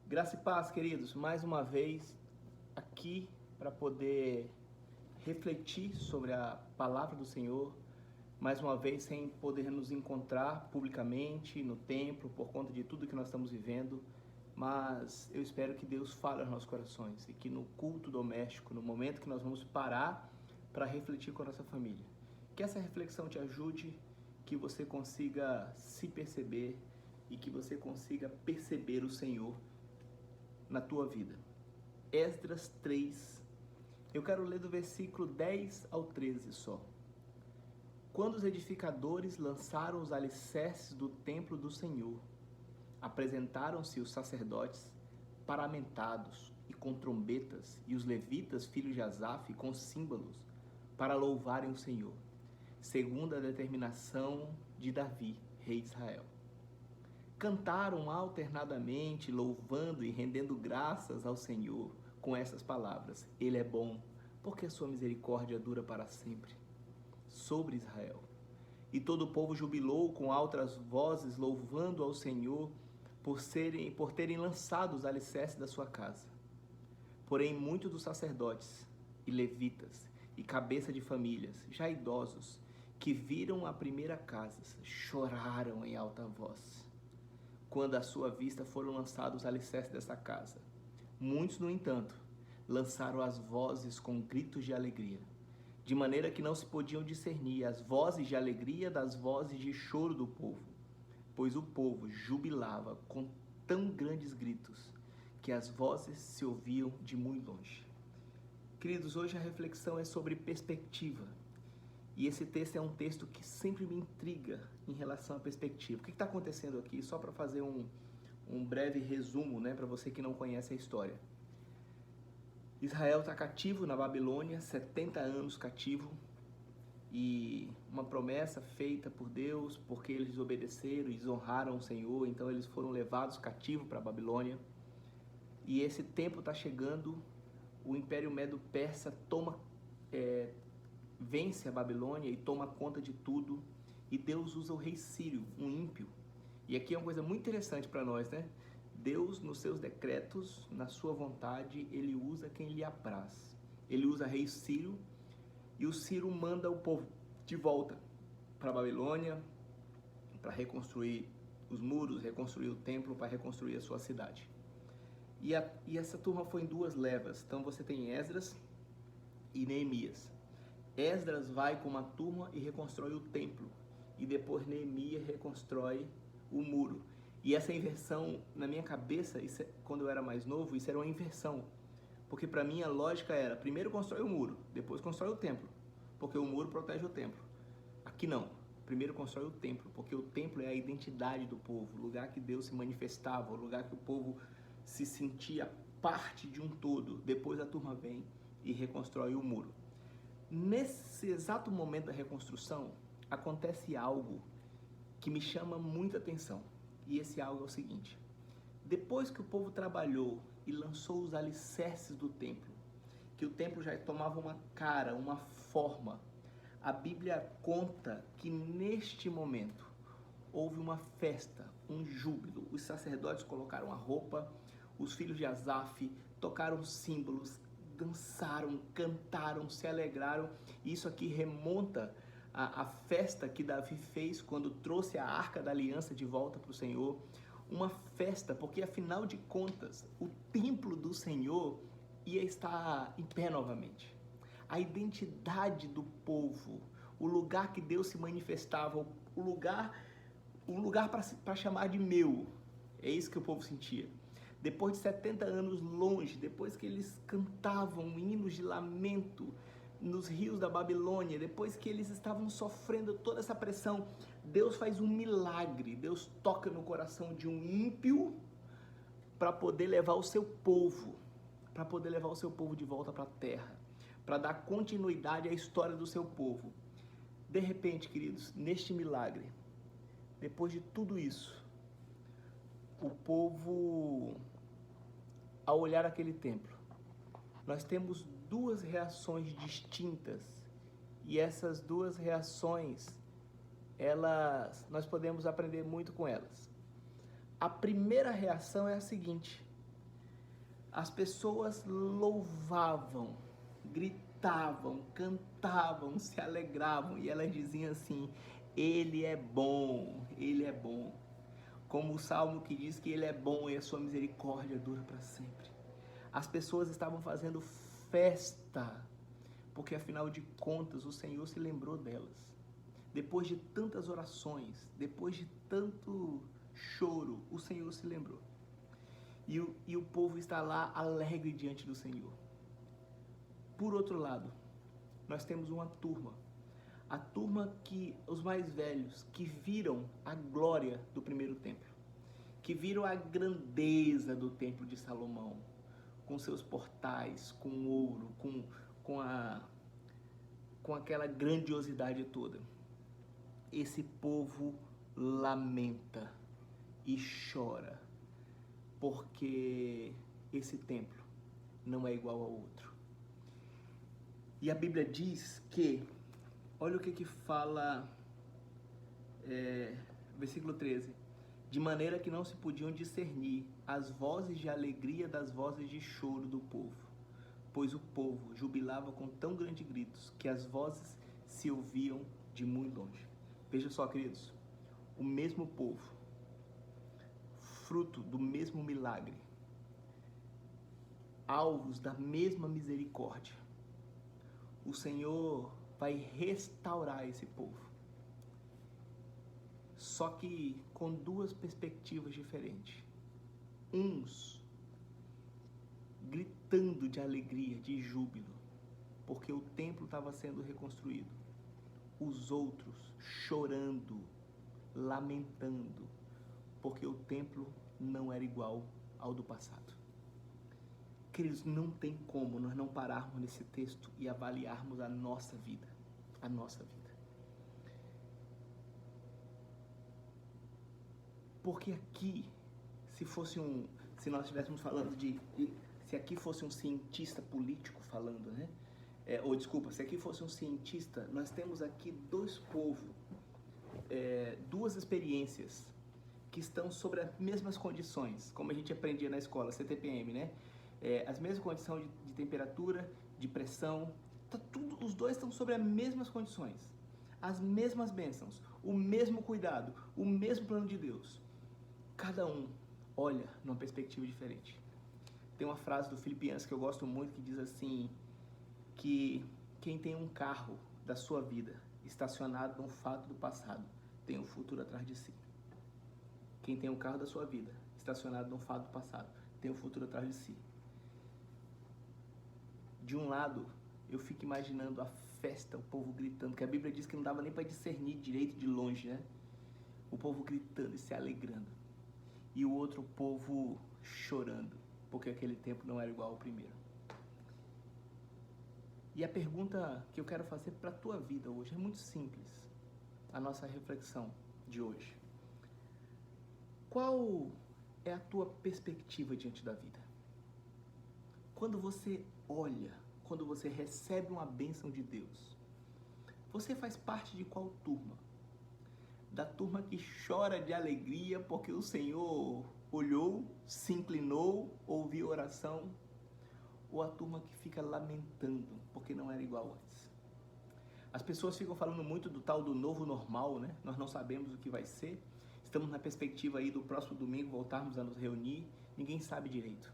Graça e paz, queridos, mais uma vez aqui para poder refletir sobre a palavra do Senhor, mais uma vez sem poder nos encontrar publicamente no templo por conta de tudo que nós estamos vivendo, mas eu espero que Deus fale aos nossos corações e que no culto doméstico, no momento que nós vamos parar para refletir com a nossa família, que essa reflexão te ajude, que você consiga se perceber e que você consiga perceber o Senhor na tua vida. Esdras 3, eu quero ler do versículo 10 ao 13 só. Quando os edificadores lançaram os alicerces do templo do Senhor, apresentaram-se os sacerdotes paramentados e com trombetas, e os levitas, filhos de Asaf, com símbolos, para louvarem o Senhor, segundo a determinação de Davi, rei de Israel. Cantaram alternadamente, louvando e rendendo graças ao Senhor com essas palavras: Ele é bom, porque a sua misericórdia dura para sempre, sobre Israel. E todo o povo jubilou com altas vozes, louvando ao Senhor por terem lançado os alicerces da sua casa. Porém, muitos dos sacerdotes e levitas e cabeça de famílias, já idosos, que viram a primeira casa, choraram em alta voz quando à sua vista foram lançados os alicerces dessa casa. Muitos, no entanto, lançaram as vozes com gritos de alegria, de maneira que não se podiam discernir as vozes de alegria das vozes de choro do povo, pois o povo jubilava com tão grandes gritos que as vozes se ouviam de muito longe. Queridos, hoje a reflexão é sobre perspectiva. E esse texto é um texto que sempre me intriga em relação à perspectiva. O que está acontecendo aqui? Só para fazer um breve resumo, né, para você que não conhece a história. Israel está cativo na Babilônia, 70 anos cativo, e uma promessa feita por Deus, porque eles obedeceram e desonraram o Senhor, então eles foram levados cativos para a Babilônia. E esse tempo está chegando, o Império Medo-Persa vence a Babilônia e toma conta de tudo, e Deus usa o rei Sírio, um ímpio. E aqui é uma coisa muito interessante para nós, né? Deus, nos seus decretos, na sua vontade, ele usa quem lhe apraz. Ele usa rei Sírio, e o Sírio manda o povo de volta para a Babilônia, para reconstruir os muros, reconstruir o templo, para reconstruir a sua cidade. E essa turma foi em duas levas. Então você tem Esdras e Neemias. Esdras vai com uma turma e reconstrói o templo, e depois Neemias reconstrói o muro. E essa inversão, na minha cabeça, quando eu era mais novo, isso era uma inversão, porque para mim a lógica era: primeiro constrói o muro, depois constrói o templo, porque o muro protege o templo. Aqui não, primeiro constrói o templo, porque o templo é a identidade do povo, o lugar que Deus se manifestava, o lugar que o povo se sentia parte de um todo. Depois a turma vem e reconstrói o muro. Nesse exato momento da reconstrução, acontece algo que me chama muita atenção. E esse algo é o seguinte: depois que o povo trabalhou e lançou os alicerces do templo, que o templo já tomava uma cara, uma forma, a Bíblia conta que neste momento houve uma festa, um júbilo. Os sacerdotes colocaram a roupa, os filhos de Asaf tocaram símbolos, dançaram, cantaram, se alegraram. Isso aqui remonta à festa que Davi fez quando trouxe a Arca da Aliança de volta para o Senhor. Uma festa, porque afinal de contas, o templo do Senhor ia estar em pé novamente. A identidade do povo, o lugar que Deus se manifestava, o lugar para chamar de meu. É isso que o povo sentia. Depois de 70 anos longe, depois que eles cantavam hinos de lamento nos rios da Babilônia, depois que eles estavam sofrendo toda essa pressão, Deus faz um milagre. Deus toca no coração de um ímpio para poder levar o seu povo, de volta para a terra, para dar continuidade à história do seu povo. De repente, queridos, neste milagre, depois de tudo isso, o povo, ao olhar aquele templo, nós temos duas reações distintas, e essas duas reações, nós podemos aprender muito com elas. A primeira reação é a seguinte: as pessoas louvavam, gritavam, cantavam, se alegravam e elas diziam assim: Ele é bom, Ele é bom. Como o Salmo que diz que Ele é bom e a sua misericórdia dura para sempre. As pessoas estavam fazendo festa, porque afinal de contas o Senhor se lembrou delas. Depois de tantas orações, depois de tanto choro, o Senhor se lembrou. E o povo está lá alegre diante do Senhor. Por outro lado, nós temos uma turma. A turma que, os mais velhos, que viram a glória do primeiro templo. Que viram a grandeza do templo de Salomão. Com seus portais, com ouro, com aquela grandiosidade toda. Esse povo lamenta e chora, porque esse templo não é igual ao outro. E a Bíblia diz que, olha o que fala, versículo 13, de maneira que não se podiam discernir as vozes de alegria das vozes de choro do povo, pois o povo jubilava com tão grandes gritos que as vozes se ouviam de muito longe. Veja só, queridos, o mesmo povo, fruto do mesmo milagre, alvos da mesma misericórdia, o Senhor vai restaurar esse povo. Só que com duas perspectivas diferentes. Uns gritando de alegria, de júbilo, porque o templo estava sendo reconstruído. Os outros chorando, lamentando, porque o templo não era igual ao do passado. Queridos, não tem como nós não pararmos nesse texto e avaliarmos a nossa vida. A nossa vida. Porque aqui, se nós estivéssemos falando se aqui fosse um cientista político falando, né? Se aqui fosse um cientista, nós temos aqui dois povos, duas experiências que estão sobre as mesmas condições, como a gente aprendia na escola, CTPM, né? As mesmas condições de temperatura, de pressão, os dois estão sobre as mesmas condições, as mesmas bênçãos, o mesmo cuidado, o mesmo plano de Deus. Cada um olha numa perspectiva diferente. Tem uma frase do Filipenses que eu gosto muito que diz assim, que quem tem um carro da sua vida estacionado num fato do passado tem um futuro atrás de si. Quem tem um carro da sua vida estacionado num fato do passado tem um futuro atrás de si. De um lado, eu fico imaginando a festa, o povo gritando, que a Bíblia diz que não dava nem para discernir direito de longe, né? O povo gritando e se alegrando. E o outro povo chorando, porque aquele tempo não era igual ao primeiro. E a pergunta que eu quero fazer para a tua vida hoje é muito simples. A nossa reflexão de hoje. Qual é a tua perspectiva diante da vida? Quando você olha, quando você recebe uma bênção de Deus, você faz parte de qual turma? Da turma que chora de alegria porque o Senhor olhou, se inclinou, ouviu a oração, ou a turma que fica lamentando porque não era igual antes? As pessoas ficam falando muito do tal do novo normal, né? Nós não sabemos o que vai ser. Estamos na perspectiva aí do próximo domingo voltarmos a nos reunir. Ninguém sabe direito.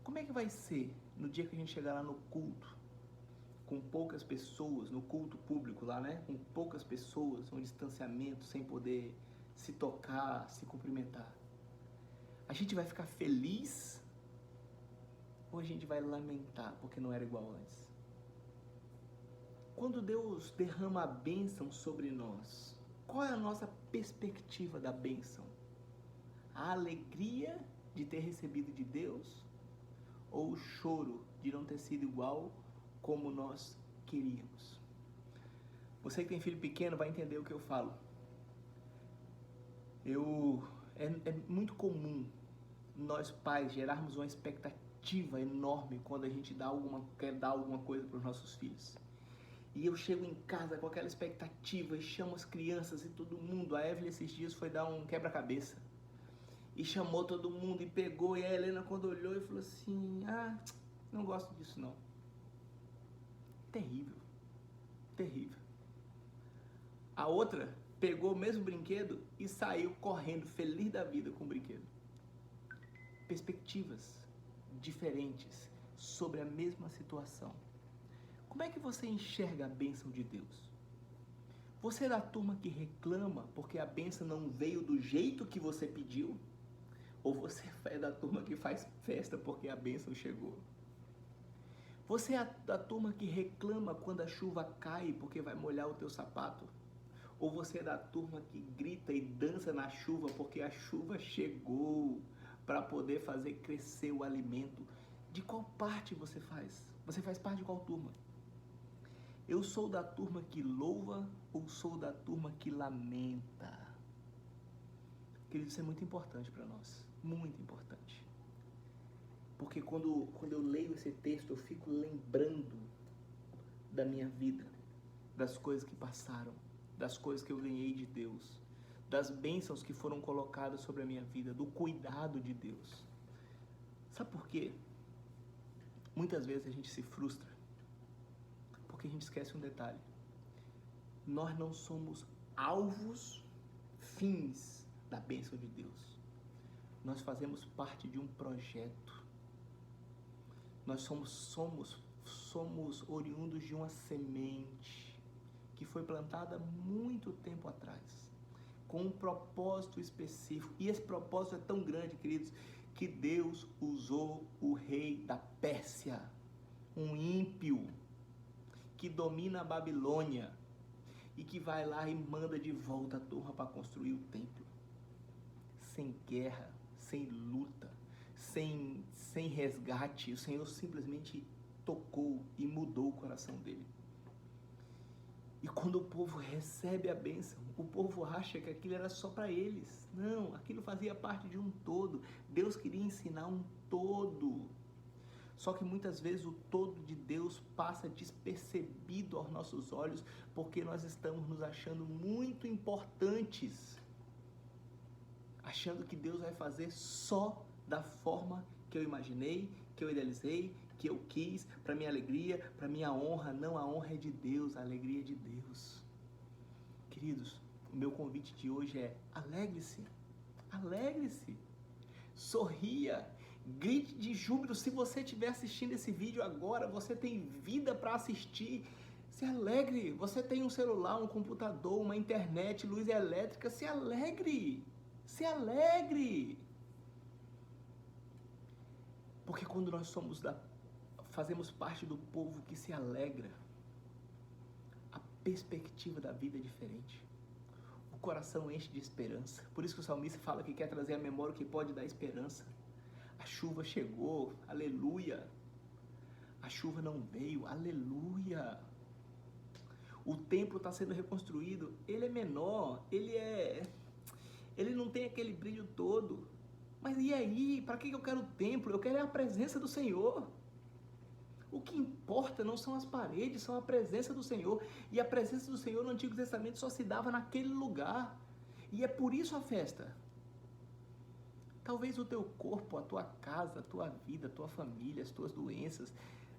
Como é que vai ser no dia que a gente chegar lá no culto, com poucas pessoas, no culto público lá, né? Com poucas pessoas, um distanciamento, sem poder se tocar, se cumprimentar? A gente vai ficar feliz ou a gente vai lamentar porque não era igual antes? Quando Deus derrama a bênção sobre nós, qual é a nossa perspectiva da bênção? A alegria de ter recebido de Deus ou o choro de não ter sido igual como nós queríamos? Você que tem filho pequeno vai entender o que eu falo. É muito comum nós pais gerarmos uma expectativa enorme quando a gente quer dar alguma coisa para os nossos filhos. E eu chego em casa com aquela expectativa e chamo as crianças e todo mundo. A Evelyn esses dias foi dar um quebra-cabeça. e chamou todo mundo e pegou, e a Helena quando olhou e falou assim, não gosto disso não. Terrível, terrível. A outra pegou o mesmo brinquedo e saiu correndo, feliz da vida com o brinquedo. Perspectivas diferentes sobre a mesma situação. Como é que você enxerga a bênção de Deus? Você é da turma que reclama porque a bênção não veio do jeito que você pediu? Ou você é da turma que faz festa porque a bênção chegou? Você é da turma que reclama quando a chuva cai porque vai molhar o teu sapato? Ou você é da turma que grita e dança na chuva porque a chuva chegou para poder fazer crescer o alimento? De qual parte você faz? Você faz parte de qual turma? Eu sou da turma que louva ou sou da turma que lamenta? Querido, isso é muito importante para nós. Muito importante. Porque quando eu leio esse texto, eu fico lembrando da minha vida, das coisas que passaram, das coisas que eu ganhei de Deus, das bênçãos que foram colocadas sobre a minha vida, do cuidado de Deus. Sabe por quê? Muitas vezes a gente se frustra porque a gente esquece um detalhe. Nós não somos alvos, fins da bênção de Deus. Nós fazemos parte de um projeto. Nós somos oriundos de uma semente que foi plantada muito tempo atrás, com um propósito específico. E esse propósito é tão grande, queridos, que Deus usou o rei da Pérsia, um ímpio, que domina a Babilônia e que vai lá e manda de volta a turma para construir o templo. Sem guerra, sem luta, sem resgate, o Senhor simplesmente tocou e mudou o coração dele. E quando o povo recebe a bênção, o povo acha que aquilo era só para eles. Não, aquilo fazia parte de um todo. Deus queria ensinar um todo. Só que muitas vezes o todo de Deus passa despercebido aos nossos olhos porque nós estamos nos achando muito importantes. Achando que Deus vai fazer só da forma que eu imaginei, que eu idealizei, que eu quis, para minha alegria, para minha honra. Não, a honra é de Deus, a alegria é de Deus. Queridos, o meu convite de hoje é: alegre-se, alegre-se, sorria, grite de júbilo. Se você estiver assistindo esse vídeo agora, você tem vida para assistir. Se alegre, você tem um celular, um computador, uma internet, luz elétrica, se alegre, se alegre. Porque quando nós fazemos parte do povo que se alegra, a perspectiva da vida é diferente. O coração enche de esperança. Por isso que o salmista fala que quer trazer à memória o que pode dar esperança. A chuva chegou, aleluia. A chuva não veio, aleluia. O templo está sendo reconstruído, ele é menor, ele não tem aquele brilho todo. Mas e aí? Para que eu quero o templo? Eu quero a presença do Senhor. O que importa não são as paredes, são a presença do Senhor. E a presença do Senhor no Antigo Testamento só se dava naquele lugar. E é por isso a festa. Talvez o teu corpo, a tua casa, a tua vida, a tua família, as tuas doenças,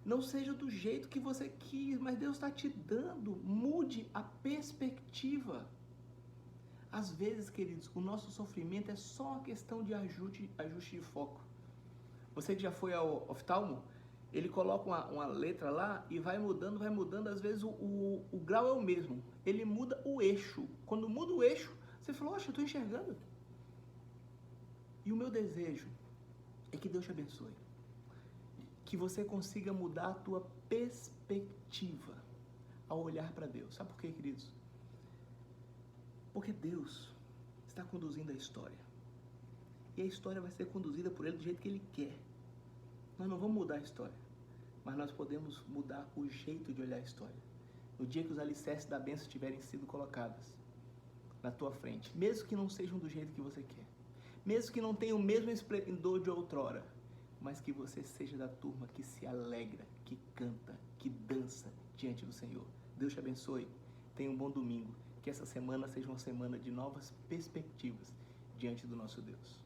não seja do jeito que você quis, mas Deus está te dando. Mude a perspectiva. Às vezes, queridos, o nosso sofrimento é só uma questão de ajuste de foco. Você que já foi ao oftalmo, ele coloca uma letra lá e vai mudando, às vezes o grau é o mesmo. Ele muda o eixo. Quando muda o eixo, você falou, oxe, eu estou enxergando. E o meu desejo é que Deus te abençoe. Que você consiga mudar a tua perspectiva ao olhar para Deus. Sabe por quê, queridos? Porque Deus está conduzindo a história. E a história vai ser conduzida por Ele do jeito que Ele quer. Nós não vamos mudar a história, mas nós podemos mudar o jeito de olhar a história. No dia que os alicerces da bênção tiverem sido colocadas na tua frente, mesmo que não sejam do jeito que você quer, mesmo que não tenham o mesmo esplendor de outrora, mas que você seja da turma que se alegra, que canta, que dança diante do Senhor. Deus te abençoe. Tenha um bom domingo. Que essa semana seja uma semana de novas perspectivas diante do nosso Deus.